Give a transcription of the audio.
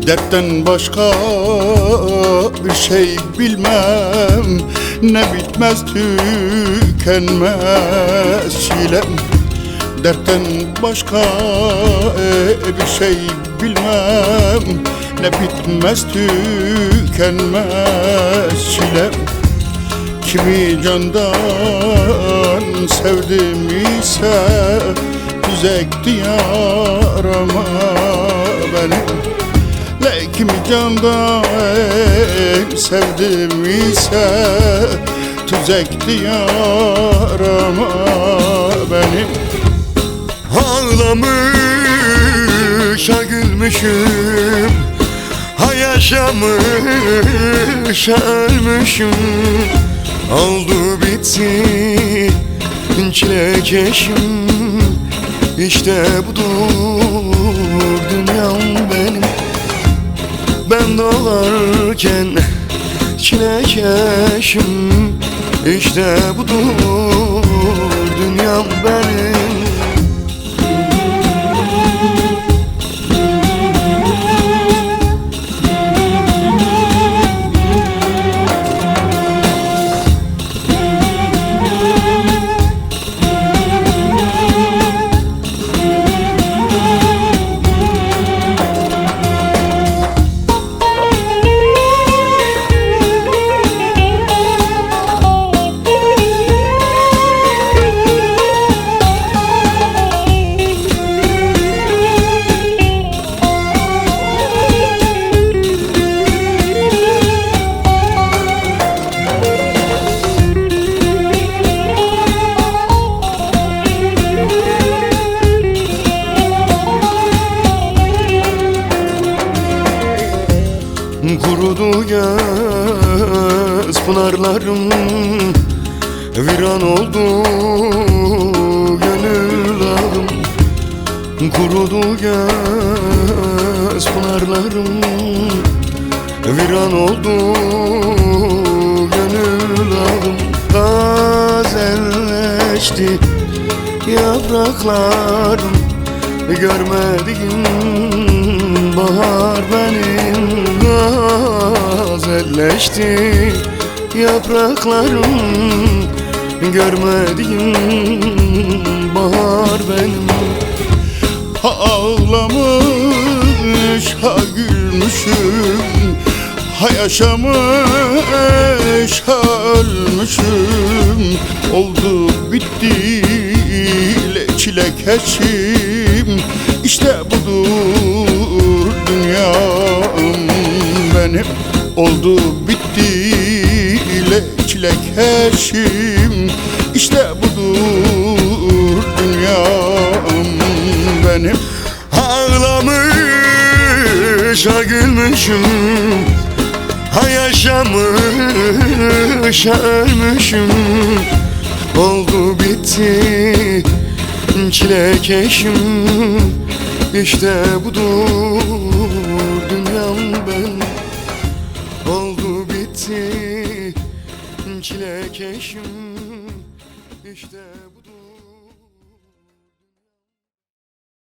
Dertten başka bir şey bilmem, ne bitmez tükenmez çilem. Dertten başka bir şey bilmem, ne bitmez tükenmez çilem. Kimi candan sevdim ise düzekti yarama benim. Kimi candan sevdim ise tüzekti yarama benim. Ağlamışa gülmüşüm, ha yaşamışa ölmüşüm. Oldu bitti çilekeşim, İşte budur dünyam benim. Ben doğarken çilekeşim, İşte budur dünyam benim. Kurudu göz pınarlarım, viran oldu gönül ağım. Kurudu göz pınarlarım, viran oldu gönül ağım. Tazelleşti yapraklarım, görmediğim bahar benim. Tazelleşti yapraklarım, görmediğim bahar benim. Ha ağlamış, ha gülmüşüm, ha yaşamış, ha ölmüşüm. Oldu bitti çilekeşim, İşte budur dünyam benim. Oldu bitti çilekeşim, İşte budur dünyam benim. Ağlamış ha gülmüşüm, ha yaşamış ha ölmüşüm. Oldu bitti çilekeşim, İşte budur dünyam benim. Oldu bitti çilekeşim, İşte budur.